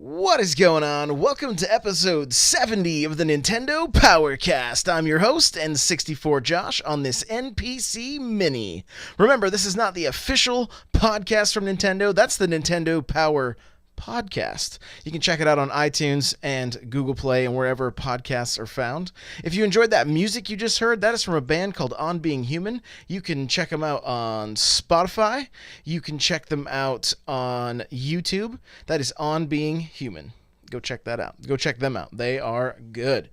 What is going on? Welcome to episode 70 of the Nintendo Powercast. I'm your host, N64 Josh, on this NPC Mini. Remember, this is not the official podcast from Nintendo. That's the Nintendo Power Podcast. You can check it out on iTunes and Google Play and wherever podcasts are found. If you enjoyed that music you just heard, that is from a band called On Being Human. You can check them out on Spotify. You can check them out on YouTube. That is On Being Human. Go check that out. Go check them out. They are good.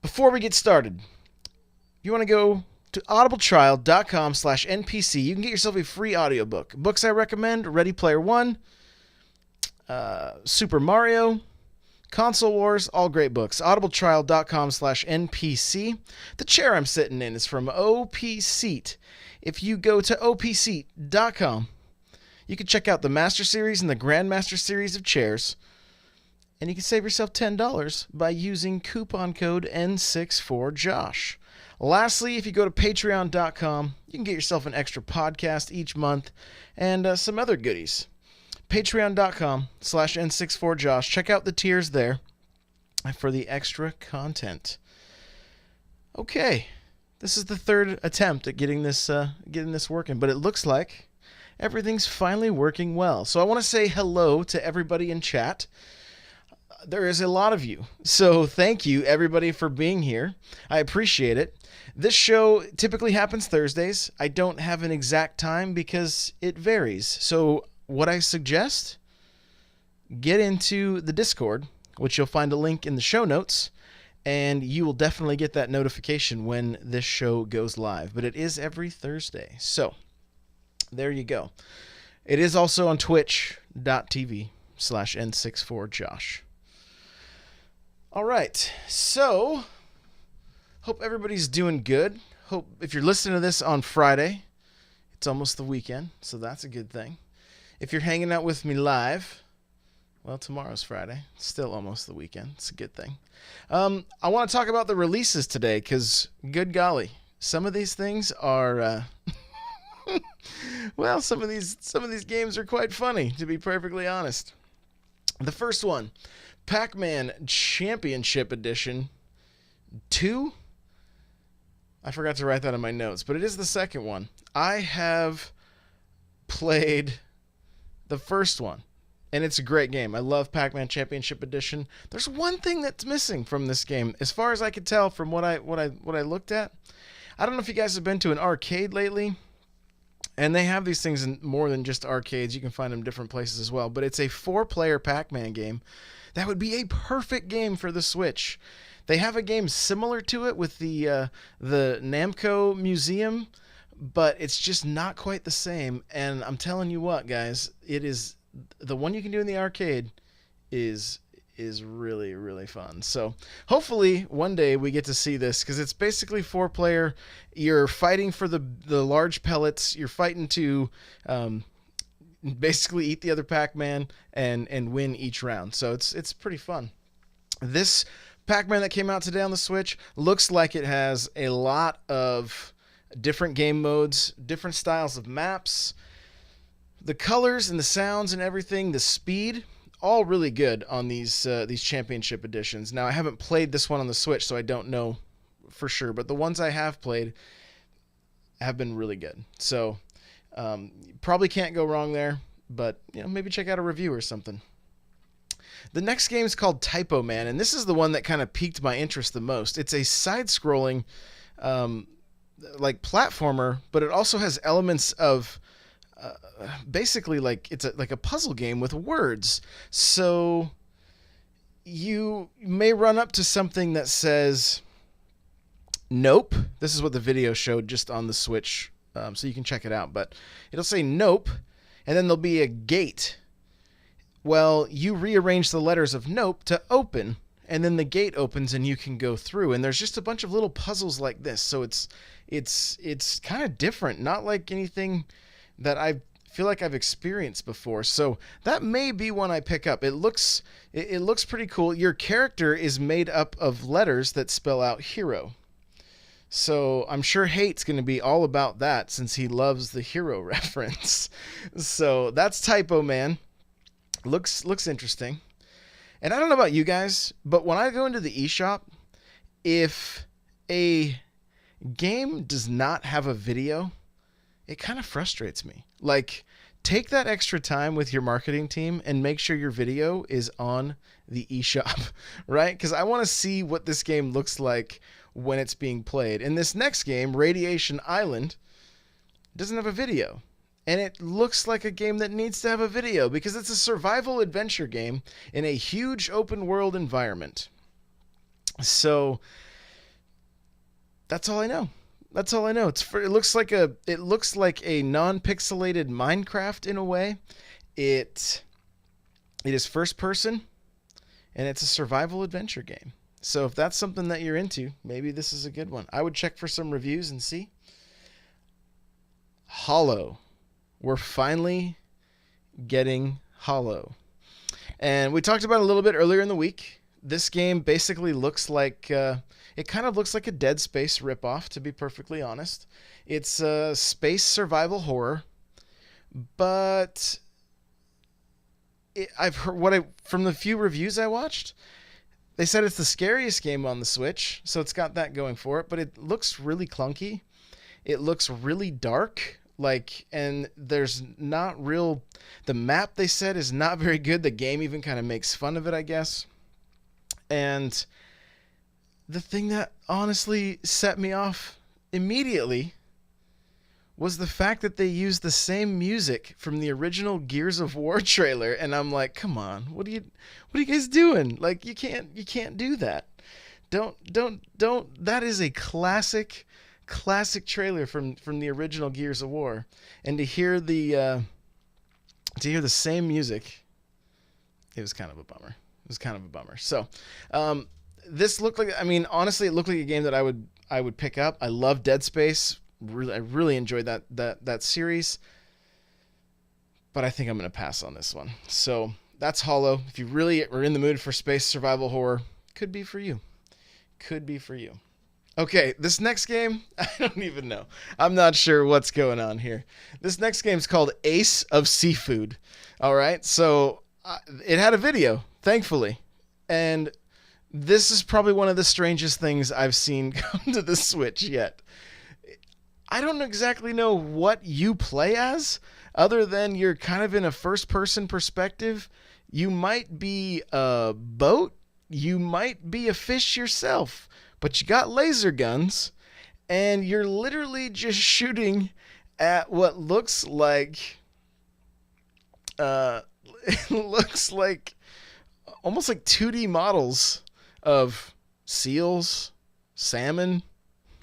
Before we get started, you want to go to audibletrial.com/NPC. You can get yourself a free audiobook. Books I recommend: Ready Player One, Super Mario, Console Wars, all great books. audibletrial.com/NPC. The chair I'm sitting in is from OP Seat. If you go to opseat.com, you can check out the Master Series and the Grandmaster Series of chairs, and you can save yourself $10 by using coupon code N64Josh. Lastly, if you go to patreon.com, you can get yourself an extra podcast each month and some other goodies. Patreon.com/N64Josh. Check out the tiers there for the extra content. Okay, this is the third attempt at getting this working, but it looks like everything's finally working well. So I want to say hello to everybody in chat. There is a lot of you, so thank you everybody for being here. I appreciate it. This show typically happens Thursdays. I don't have an exact time because it varies. So what I suggest, get into the Discord, which you'll find a link in the show notes, and you will definitely get that notification when this show goes live. But it is every Thursday. So there you go. It is also on twitch.tv/N64Josh. All right. So hope everybody's doing good. Hope if you're listening to this on Friday, it's almost the weekend, so that's a good thing. If you're hanging out with me live, well, tomorrow's Friday. It's still almost the weekend. It's a good thing. I want to talk about the releases today because, good golly, some of these things are, well, some of these games are quite funny, to be perfectly honest. The first one, Pac-Man Championship Edition 2. I forgot to write that in my notes, but it is the second one. I have played the first one, and it's a great game. I love Pac-Man Championship Edition. There's one thing that's missing from this game, as far as I could tell from what I looked at. I don't know if you guys have been to an arcade lately, and they have these things in more than just arcades. You can find them different places as well, but it's a 4-player Pac-Man game. That would be a perfect game for the Switch. They have a game similar to it with the Namco Museum, but it's just not quite the same. And I'm telling you what, guys, it is the one you can do in the arcade is really, really fun. So hopefully one day we get to see this, because it's basically 4-player. You're fighting for the large pellets. You're fighting to basically eat the other Pac-Man and win each round. So it's pretty fun. This Pac-Man that came out today on the Switch looks like it has a lot of different game modes, different styles of maps, the colors and the sounds and everything, the speed, all really good on these championship editions. Now, I haven't played this one on the Switch, so I don't know for sure, but the ones I have played have been really good. So probably can't go wrong there, but maybe check out a review or something. The next game is called Typo Man, and this is the one that kind of piqued my interest the most. It's a side-scrolling like platformer, but it also has elements of basically like it's like a puzzle game with words. So you may run up to something that says nope. This is what the video showed just on the Switch, so you can check it out. But it'll say nope, and then there'll be a gate. Well, you rearrange the letters of nope to open, and then the gate opens and you can go through. And there's just a bunch of little puzzles like this. So it's kind of different, not like anything that I feel like I've experienced before. So that may be one I pick up. It looks pretty cool. Your character is made up of letters that spell out hero. So I'm sure Hate's going to be all about that since he loves the hero reference. So that's Typo Man. Looks interesting. And I don't know about you guys, but when I go into the eShop, if a game does not have a video, it kind of frustrates me. Like, take that extra time with your marketing team and make sure your video is on the eShop, right? Because I want to see what this game looks like when it's being played. In this next game, Radiation Island, doesn't have a video. And it looks like a game that needs to have a video because it's a survival adventure game in a huge open world environment. So that's all I know. That's all I know. It looks like a non-pixelated Minecraft in a way. It is first person, and it's a survival adventure game. So if that's something that you're into, maybe this is a good one. I would check for some reviews and see. Hollow. We're finally getting Hollow. And we talked about it a little bit earlier in the week. This game basically looks like it kind of looks like a Dead Space ripoff, to be perfectly honest. It's a space survival horror, but I've heard from the few reviews I watched, they said it's the scariest game on the Switch, so it's got that going for it. But it looks really clunky. It looks really dark. And there's not real. The map, they said, is not very good. The game even kind of makes fun of it, I guess. And the thing that honestly set me off immediately was the fact that they used the same music from the original Gears of War trailer, and I'm like, come on, what are you guys doing? Like, you can't do that. Don't. That is a classic trailer from the original Gears of War, and to hear the same music, it was kind of a bummer. So, this looked like, honestly, it looked like a game that I would pick up. I love Dead Space. I really enjoyed that series, but I think I'm going to pass on this one. So that's Hollow. If you really are in the mood for space survival horror, could be for you. Okay, this next game, I don't even know. I'm not sure what's going on here. This next game is called Ace of Seafood. All right, so it had a video, thankfully, and this is probably one of the strangest things I've seen come to the Switch yet. I don't exactly know what you play as, other than you're kind of in a first-person perspective. You might be a boat, you might be a fish yourself, but you got laser guns, and you're literally just shooting at what looks like it looks like almost like 2D models of seals, salmon,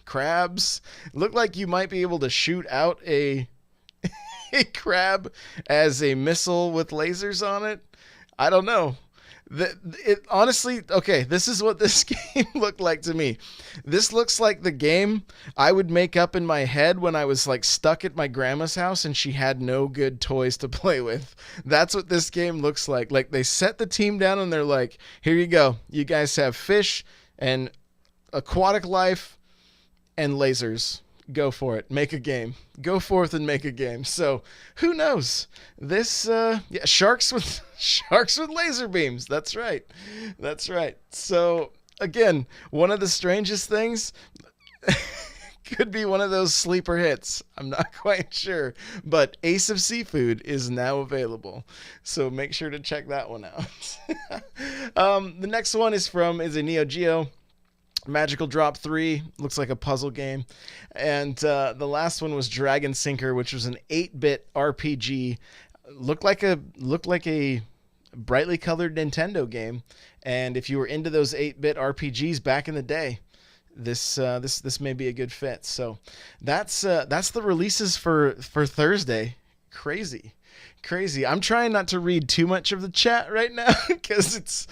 crabs. Look like you might be able to shoot out a crab as a missile with lasers on it. I don't know. Honestly, okay, this is what this game looked like to me. This looks like the game I would make up in my head when I was like stuck at my grandma's house and she had no good toys to play with. That's what this game looks like. Like, they set the team down and they're like, here you go. You guys have fish and aquatic life and lasers. Go for it. Make a game. Go forth and make a game. So, who knows? This, sharks with laser beams. That's right. So, again, one of the strangest things could be one of those sleeper hits. I'm not quite sure. But Ace of Seafood is now available. So, make sure to check that one out. The next one is a Neo Geo. Magical Drop 3, looks like a puzzle game. And the last one was Dragon Sinker, which was an 8-bit RPG. Looked like a brightly colored Nintendo game. And if you were into those 8-bit RPGs back in the day, this may be a good fit. So that's the releases for Thursday. Crazy. I'm trying not to read too much of the chat right now because it's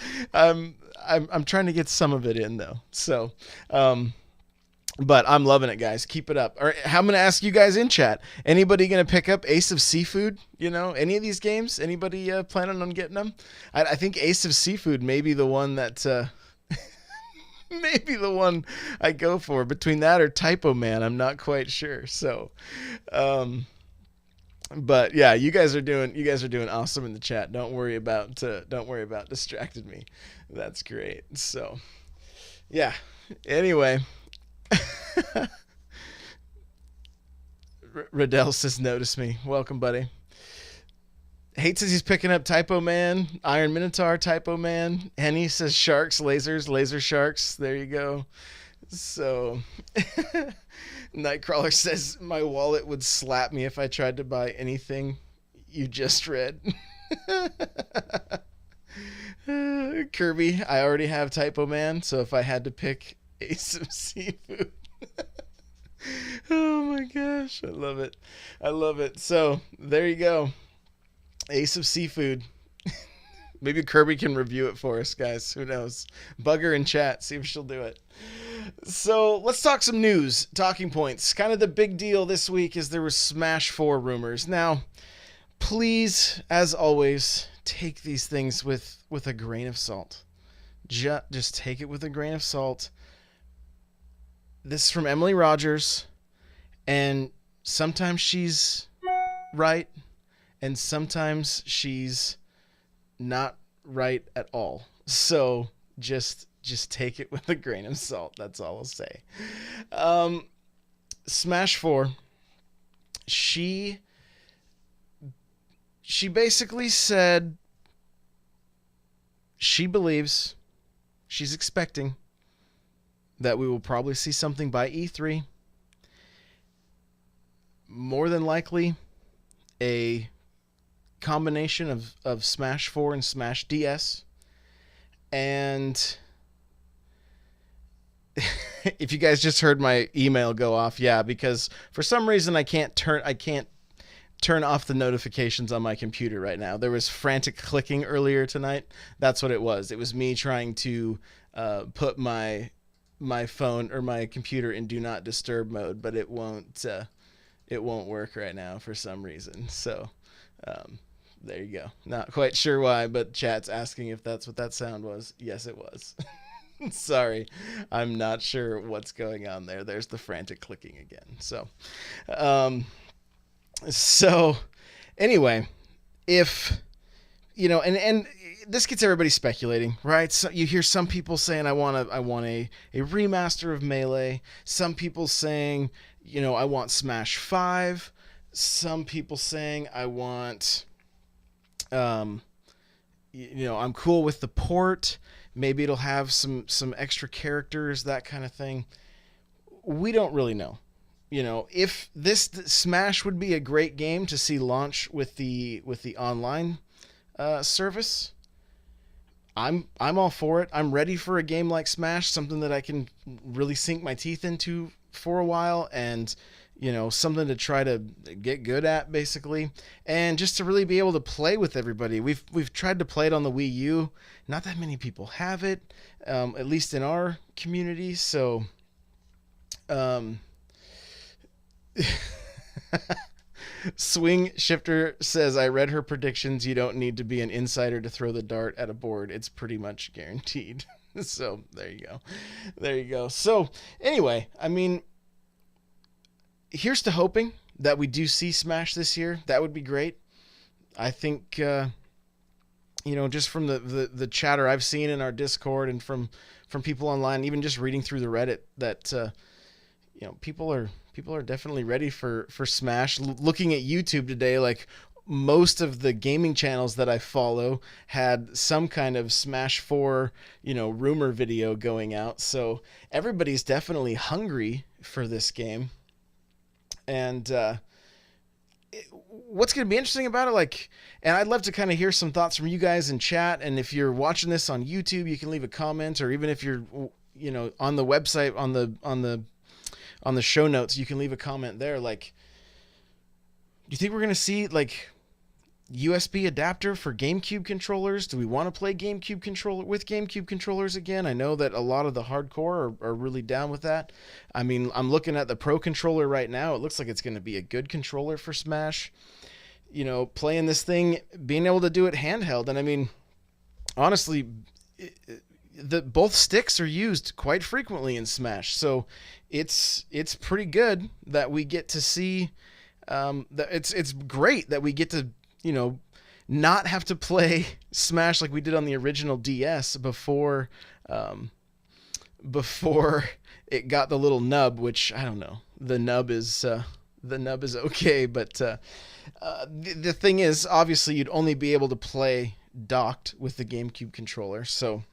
I'm trying to get some of it in though. So, but I'm loving it, guys. Keep it up. All right, I'm going to ask you guys in chat. Anybody going to pick up Ace of Seafood? You know, any of these games? Anybody planning on getting them? I think Ace of Seafood may be the one that maybe the one I go for. Between that or Typo Man, I'm not quite sure. So, But yeah, you guys are doing awesome in the chat. Don't worry about distracted me. That's great. So yeah. Anyway, Riddell says notice me. Welcome, buddy. Hate says he's picking up Typo Man, Iron Minotaur, Typo Man. Henny says sharks, lasers, laser sharks. There you go. So, Nightcrawler says my wallet would slap me if I tried to buy anything you just read. Kirby, I already have Typo Man, so if I had to pick Ace of Seafood. Oh my gosh, I love it. I love it. So, there you go. Ace of Seafood. Maybe Kirby can review it for us, guys. Who knows? Bug her in chat. See if she'll do it. So let's talk some news. Talking points. Kind of the big deal this week is there was Smash 4 rumors. Now, please, as always, take these things with a grain of salt. Just take it with a grain of salt. This is from Emily Rogers, and sometimes she's right, and sometimes she's not right at all. So just take it with a grain of salt. That's all I'll say. Smash 4. She basically said she believes, she's expecting that we will probably see something by E3. More than likely, a combination of Smash 4 and Smash DS. And if you guys just heard my email go off, yeah, because for some reason I can't turn off the notifications on my computer right now. There was frantic clicking earlier tonight. That's what it was. It was me trying to put my phone or my computer in do not disturb mode, but it won't work right now for some reason. So there you go. Not quite sure why, but chat's asking if that's what that sound was. Yes, it was. Sorry, I'm not sure what's going on there. There's the frantic clicking again. So anyway, if and this gets everybody speculating, right? So you hear some people saying I want a remaster of Melee. Some people saying, I want Smash 5. Some people saying I want I'm cool with the port. Maybe it'll have some extra characters, that kind of thing. We don't really know. If this Smash would be a great game to see launch with the online service, I'm all for it. I'm ready for a game like Smash, something that I can really sink my teeth into for a while, and something to try to get good at, basically, and just to really be able to play with everybody. We've tried to play it on the Wii U. Not that many people have it, at least in our community. So, Swing Shifter says, I read her predictions. You don't need to be an insider to throw the dart at a board. It's pretty much guaranteed. So there you go. So anyway, here's to hoping that we do see Smash this year. That would be great. I think, just from the chatter I've seen in our Discord and from people online, even just reading through the Reddit, that people are definitely ready for Smash. Looking at YouTube today, like most of the gaming channels that I follow had some kind of Smash 4, rumor video going out. So everybody's definitely hungry for this game. And what's going to be interesting about it, and I'd love to kind of hear some thoughts from you guys in chat. And if you're watching this on YouTube, you can leave a comment, or even if you're, on the website, on the show notes, you can leave a comment there. Do you think we're going to see USB adapter for GameCube controllers? Do we want to play GameCube controllers again? I know that a lot of the hardcore are really down with that. I'm looking at the Pro controller right now. It looks like it's going to be a good controller for Smash. Playing this thing, being able to do it handheld. And honestly, both sticks are used quite frequently in Smash. So it's pretty good that we get to see It's great that we get to, you know, not have to play Smash like we did on the original DS before it got the little nub, which I don't know. The nub is okay, but the thing is, obviously, you'd only be able to play docked with the GameCube controller, so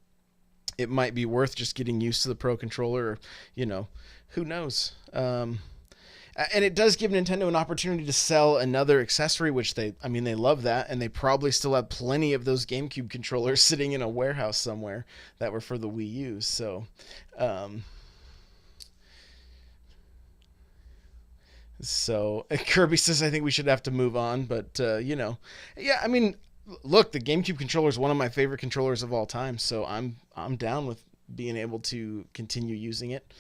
it might be worth just getting used to the Pro controller, or, you know, who knows. And it does give Nintendo an opportunity to sell another accessory, which they love that, and they probably still have plenty of those GameCube controllers sitting in a warehouse somewhere that were for the Wii U. So Kirby says, I think we should have to move on, but you know, yeah, I mean, look, the GameCube controller is one of my favorite controllers of all time, so I'm down with being able to continue using it.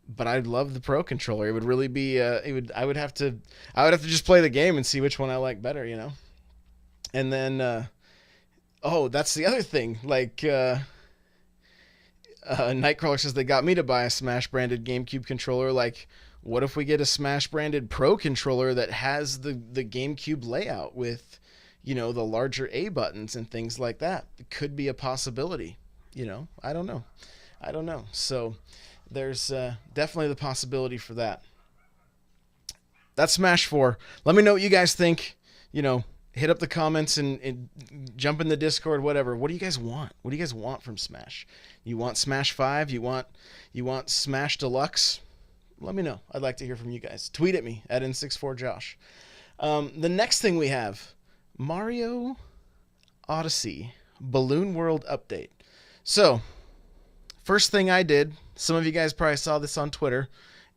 But I love the Pro controller. It would really be I would have to just play the game and see which one I like better, you know. And then oh, that's the other thing. Like Nightcrawler says they got me to buy a Smash branded GameCube controller. Like, what if we get a Smash branded Pro controller that has the GameCube layout with, you know, the larger A buttons and things like that? It could be a possibility, you know. I don't know. So there's definitely the possibility for that. That's Smash 4. Let me know what you guys think. You know, hit up the comments and jump in the Discord, whatever. What do you guys want? What do you guys want from Smash? You want Smash 5? You want Smash Deluxe? Let me know. I'd like to hear from you guys. Tweet at me at N64Josh. The next thing we have, Mario Odyssey Balloon World Update. So, first thing I did, some of you guys probably saw this on Twitter,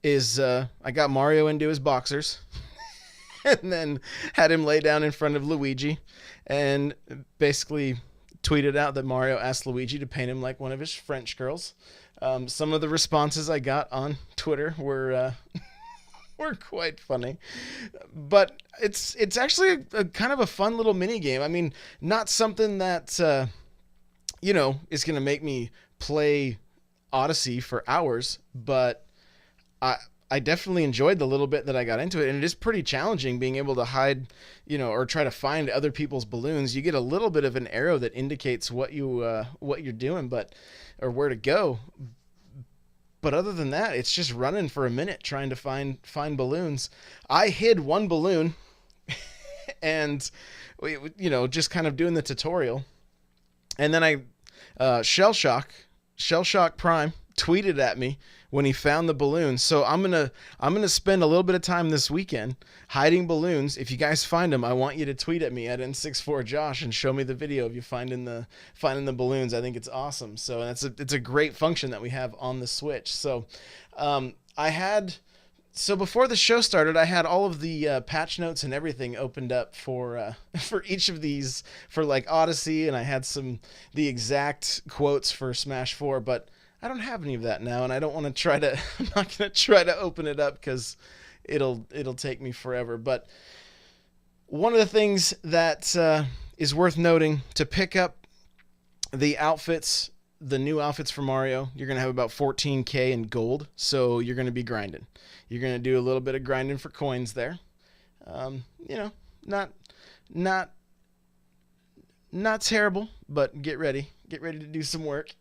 is I got Mario into his boxers and then had him lay down in front of Luigi and basically tweeted out that Mario asked Luigi to paint him like one of his French girls. Some of the responses I got on Twitter were quite funny, but it's actually a kind of a fun little mini game. I mean, not something that you know, is going to make me play Odyssey for hours, but I definitely enjoyed the little bit that I got into it, and it is pretty challenging being able to hide, you know, or try to find other people's balloons. You get a little bit of an arrow that indicates what you're doing, or where to go. But other than that, it's just running for a minute trying to find balloons. I hid one balloon, and you know, just kind of doing the tutorial, and then Shell Shock Prime tweeted at me when he found the balloons. So I'm gonna spend a little bit of time this weekend hiding balloons. If you guys find them, I want you to tweet at me at N64Josh and show me the video of you finding the balloons. I think it's awesome. So it's a great function that we have on the Switch. So before the show started, I had all of the patch notes and everything opened up for each of these, for like Odyssey, and I had the exact quotes for Smash 4, but I don't have any of that now, and I don't want to try to. I'm not going to try to open it up because it'll take me forever. But one of the things that is worth noting, to pick up the outfits, the new outfits for Mario, you're going to have about 14K in gold, so you're going to be grinding. You're going to do a little bit of grinding for coins there. You know, not terrible, but get ready to do some work.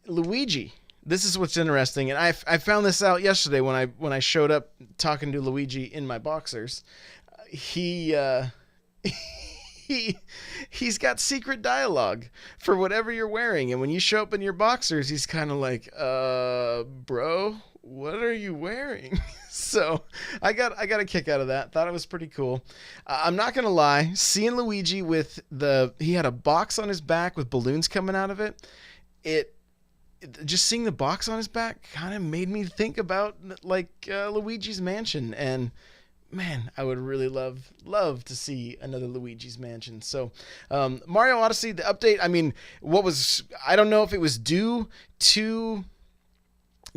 Luigi, this is what's interesting, and I found this out yesterday when I showed up talking to Luigi in my boxers. He's got secret dialogue for whatever you're wearing, and when you show up in your boxers, he's kind of like, bro, what are you wearing? So I got a kick out of that. Thought it was pretty cool. I'm not gonna lie, seeing Luigi with he had a box on his back with balloons coming out of it. Just seeing the box on his back kind of made me think about like Luigi's Mansion, and man, I would really love to see another Luigi's Mansion. So Mario Odyssey, the update, I mean, I don't know if it was due to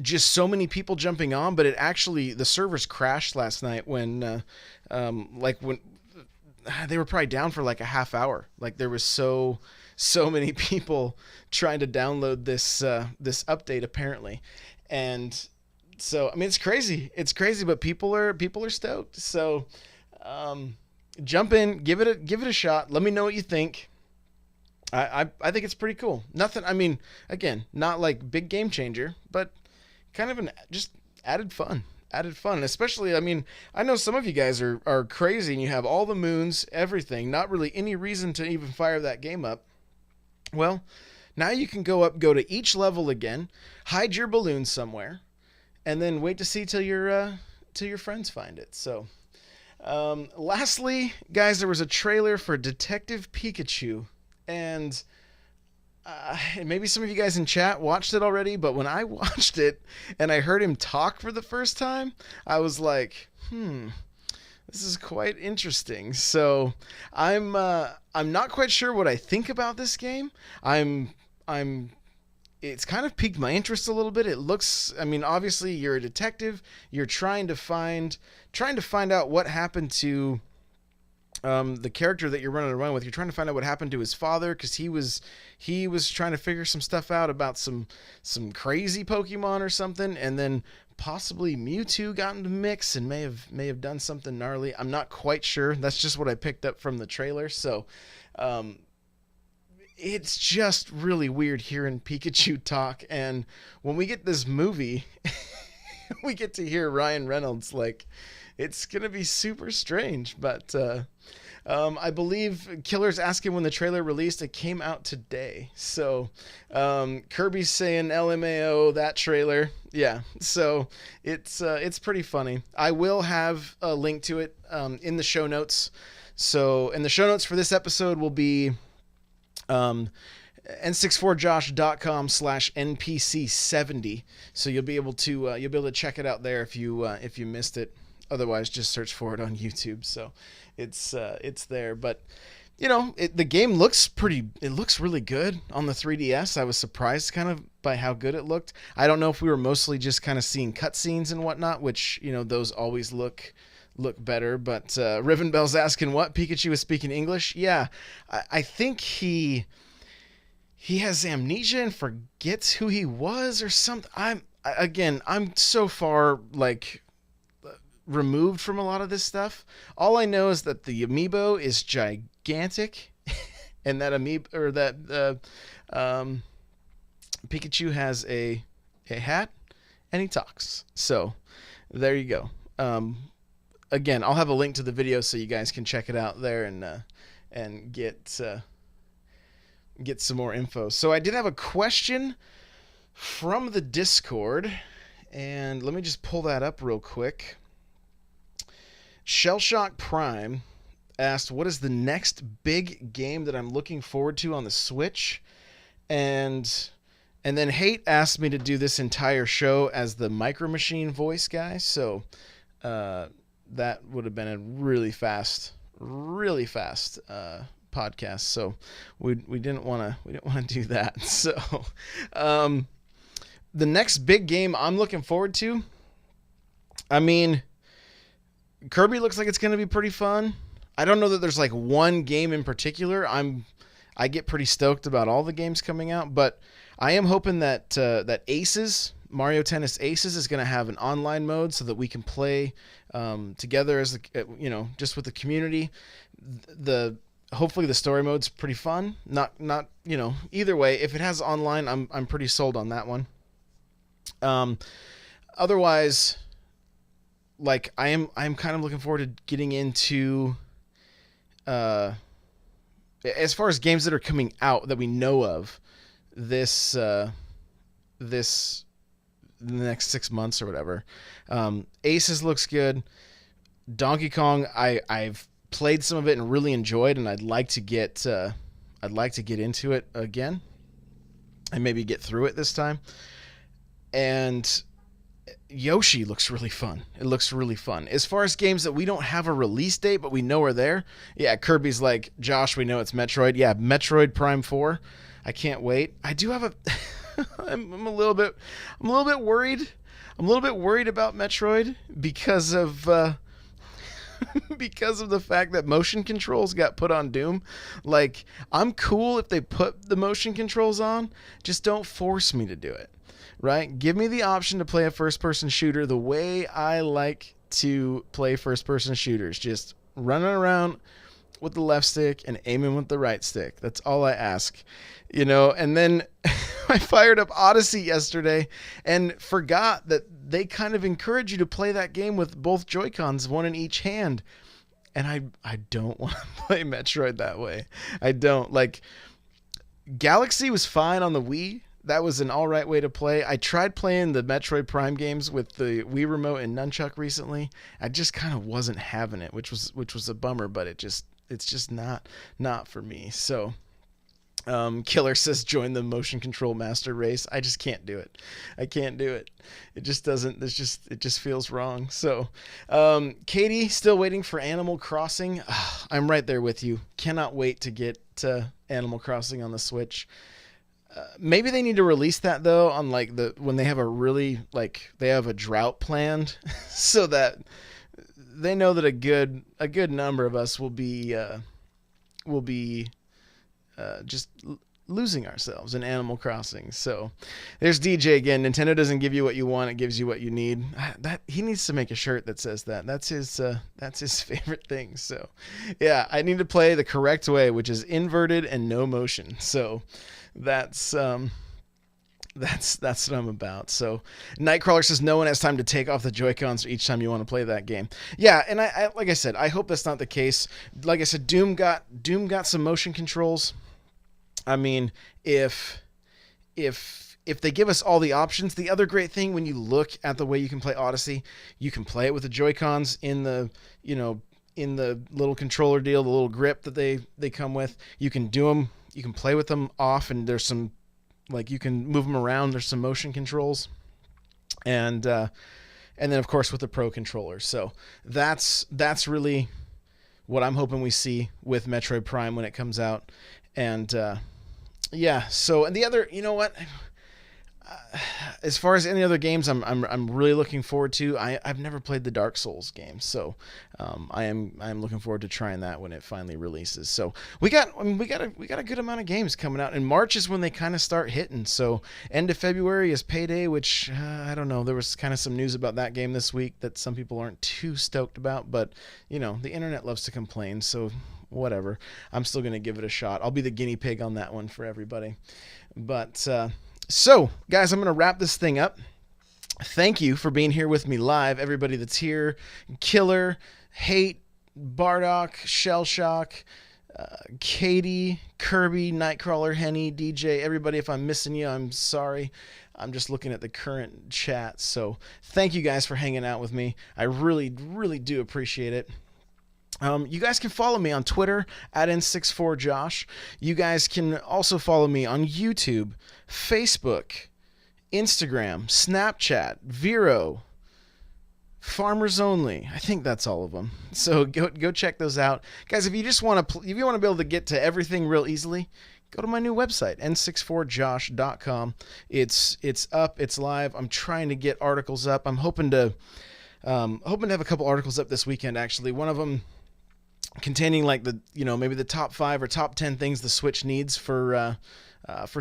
just so many people jumping on, but the servers crashed last night when they were probably down for like a half hour. Like there was so many people trying to download this update apparently, and So I mean, it's crazy, but people are stoked. So um, jump in, give it a shot. Let me know what you think. I think it's pretty cool. Nothing. I mean, again, not like big game changer, but kind of an just added fun. Added fun, especially. I mean, I know some of you guys are crazy and you have all the moons, everything. Not really any reason to even fire that game up. Well, now you can go to each level again, hide your balloon somewhere, and then wait to see till your friends find it. So, lastly, guys, there was a trailer for Detective Pikachu, and maybe some of you guys in chat watched it already, but when I watched it and I heard him talk for the first time, I was like, this is quite interesting. So I'm not quite sure what I think about this game. I'm it's kind of piqued my interest a little bit. It looks, I mean, obviously you're a detective. You're trying to find out what happened to the character that you're running around with. You're trying to find out what happened to his father, because he was trying to figure some stuff out about some crazy Pokemon or something, and then possibly Mewtwo got into the mix and may have done something gnarly. I'm not quite sure. That's just what I picked up from the trailer. So it's just really weird hearing Pikachu talk, and when we get this movie, we get to hear Ryan Reynolds. Like, it's gonna be super strange, but I believe Killer's asking when the trailer released. It came out today, so Kirby's saying LMAO that trailer. Yeah, so it's pretty funny. I will have a link to it in the show notes. So, and the show notes for this episode will be n64josh.com/npc70. So you'll be able to check it out there if you missed it. Otherwise, just search for it on YouTube. So it's there. But the game looks really good on the 3DS. I was surprised kind of by how good it looked. I don't know if we were mostly just kind of seeing cutscenes and whatnot, which those always look better. But Rivenbell's asking what Pikachu is speaking English. Yeah, I think he has amnesia and forgets who he was or something. I'm so far removed from a lot of this stuff. All I know is that the amiibo is gigantic, and that Pikachu has a hat and he talks. So there you go. Again, I'll have a link to the video so you guys can check it out there and get some more info. So I did have a question from the Discord, and let me just pull that up real quick. Shellshock Prime asked, what is the next big game that I'm looking forward to on the Switch? And then Hate asked me to do this entire show as the Micro Machine voice guy. So that would have been a really fast podcast. So we didn't want to do that. So the next big game I'm looking forward to, I mean, Kirby looks like it's going to be pretty fun. I don't know that there's like one game in particular. I get pretty stoked about all the games coming out, but I am hoping that Aces, Mario Tennis Aces, is going to have an online mode so that we can play together as just with the community. Hopefully the story mode's pretty fun. Not either way, if it has online, I'm pretty sold on that one. Otherwise, like I'm kind of looking forward to getting into as far as games that are coming out that we know of this the next 6 months or whatever. Aces looks good. Donkey Kong, I've played some of it and really enjoyed, and I'd like to get into it again and maybe get through it this time. And Yoshi looks really fun. It looks really fun. As far as games that we don't have a release date but we know are there, yeah, Kirby's like, Josh, we know it's Metroid. Yeah, Metroid Prime 4. I can't wait. I do have a I'm a little bit worried. I'm a little bit worried about Metroid because of because of the fact that motion controls got put on Doom. Like, I'm cool if they put the motion controls on, just don't force me to do it. right? Give me the option to play a first-person shooter the way I like to play first-person shooters. Just running around with the left stick and aiming with the right stick. That's all I ask. And then I fired up Odyssey yesterday and forgot that they kind of encourage you to play that game with both Joy-Cons, one in each hand. And I don't want to play Metroid that way. I don't. Like, Galaxy was fine on the Wii. That was an all right way to play. I tried playing the Metroid Prime games with the Wii Remote and Nunchuck recently. I just kind of wasn't having it, which was a bummer, but it's just not for me. So Killer says join the motion control master race. I just can't do it. I can't do it. It just doesn't. It just feels wrong. So Katie still waiting for Animal Crossing. I'm right there with you. Cannot wait to get to Animal Crossing on the Switch. Maybe they need to release that though on like when they have they have a drought planned so that they know that a good number of us will be just losing ourselves in Animal Crossing. So there's DJ again. Nintendo doesn't give you what you want, it gives you what you need. That he needs to make a shirt that says that. That's his favorite thing. So yeah, I need to play the correct way, which is inverted and no motion. So that's what I'm about. So Nightcrawler says no one has time to take off the Joy-Cons each time you want to play that game. Yeah, and I like I said, I hope that's not the case. Like I said, Doom got some motion controls. I mean, if they give us all the options, the other great thing when you look at the way you can play Odyssey, you can play it with the Joy-Cons in the little controller deal, the little grip that they come with. You can do them. You can play with them off, and there's some, like, you can move them around. There's some motion controls, and then of course with the Pro controller. So that's really what I'm hoping we see with Metroid Prime when it comes out. And yeah. So, and the other, you know what? As far as any other games, I'm really looking forward to. I've never played the Dark Souls game, so I'm looking forward to trying that when it finally releases. So we got a good amount of games coming out, and March is when they kind of start hitting. So end of February is Payday, which I don't know. There was kind of some news about that game this week that some people aren't too stoked about, but the internet loves to complain, so whatever. I'm still gonna give it a shot. I'll be the guinea pig on that one for everybody, but. So, guys, I'm going to wrap this thing up. Thank you for being here with me live. Everybody that's here, Killer, Hate, Bardock, Shellshock, Katie, Kirby, Nightcrawler, Henny, DJ, everybody. If I'm missing you, I'm sorry. I'm just looking at the current chat. So thank you guys for hanging out with me. I really, really do appreciate it. You guys can follow me on Twitter at N64Josh. You guys can also follow me on YouTube, Facebook, Instagram, Snapchat, Vero, Farmers Only. I think that's all of them. So go check those out, guys. If you just want to, if you want to be able to get to everything real easily, go to my new website, n64josh.com. It's up, it's live. I'm trying to get articles up. I'm hoping to have a couple articles up this weekend. Actually, one of them containing like maybe the top 5 or top 10 things the Switch needs for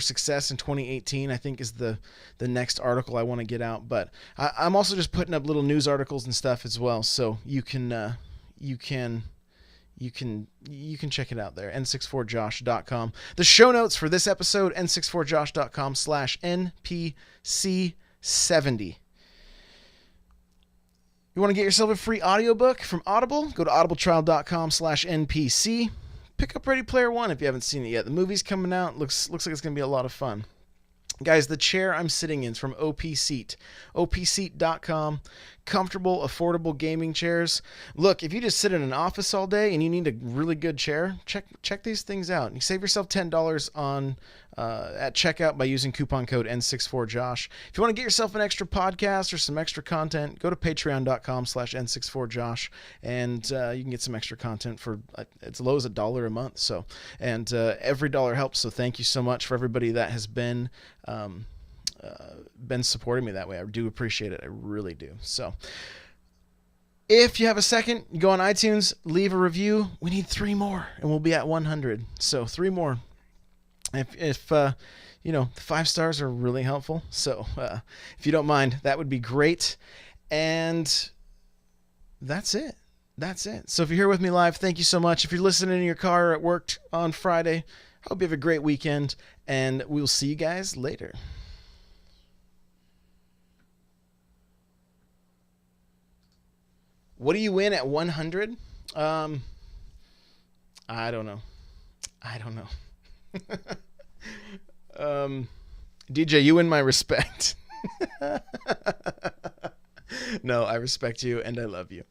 success in 2018, I think is the next article I want to get out. But I'm also just putting up little news articles and stuff as well, so you can check it out there, n64josh.com. The show notes for this episode, n64josh.com/npc70. You want to get yourself a free audiobook from Audible? Go to audibletrial.com/npc. Pick up Ready Player One if you haven't seen it yet. The movie's coming out. Looks like it's going to be a lot of fun. Guys, the chair I'm sitting in is from OP Seat. opseat.com. Comfortable, affordable gaming chairs. Look, if you just sit in an office all day and you need a really good chair, check these things out. You save yourself $10 on at checkout by using coupon code N64Josh. If you want to get yourself an extra podcast or some extra content, go to patreon.com/N64Josh, and you can get some extra content for as low as $1 a month. So, and every dollar helps. So thank you so much for everybody that has been supporting me that way. I do appreciate it. I really do. So if you have a second, you go on iTunes, leave a review. We need 3 more and we'll be at 100. So 3 more. If the 5 stars are really helpful. So if you don't mind, that would be great. And that's it. That's it. So if you're here with me live, thank you so much. If you're listening in your car or at work on Friday, hope you have a great weekend, and we'll see you guys later. What do you win at 100? Um, I don't know. I don't know. DJ, you win my respect. No, I respect you and I love you.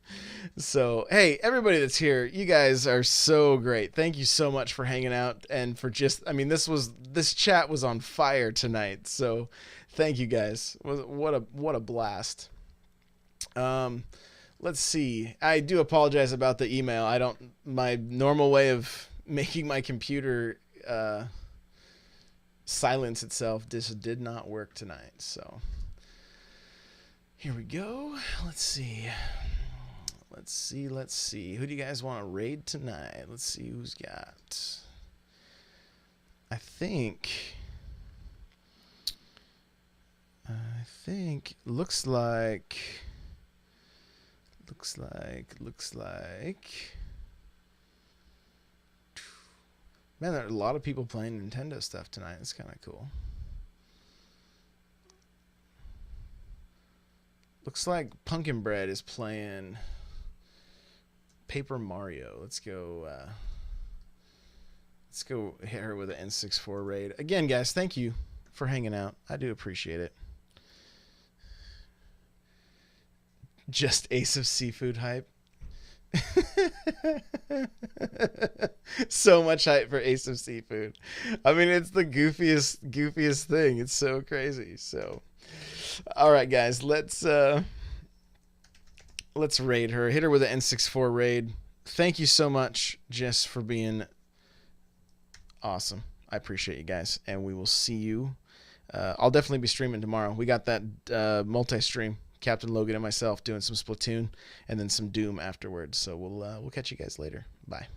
So, hey, everybody that's here, you guys are so great. Thank you so much for hanging out and for this chat was on fire tonight. So, thank you guys. What a blast. Um, let's see. I do apologize about the email. My normal way of making my computer silence itself just did not work tonight. So, here we go. Let's see. Let's see. Who do you guys want to raid tonight? Let's see who's got. I think looks like man, there are a lot of people playing Nintendo stuff tonight. It's kind of cool. Looks like Pumpkin Bread is playing Paper Mario. Let's go hit her with an N64 raid. Again, guys, thank you for hanging out. I do appreciate it. Just Ace of Seafood hype. So much hype for Ace of Seafood. I mean, it's the goofiest thing. It's so crazy. So, all right, guys, let's raid her. Hit her with an N64 raid. Thank you so much, Jess, for being awesome. I appreciate you guys, and we will see you. I'll definitely be streaming tomorrow. We got that multi-stream. Captain Logan and myself doing some Splatoon and then some Doom afterwards. So we'll catch you guys later. Bye.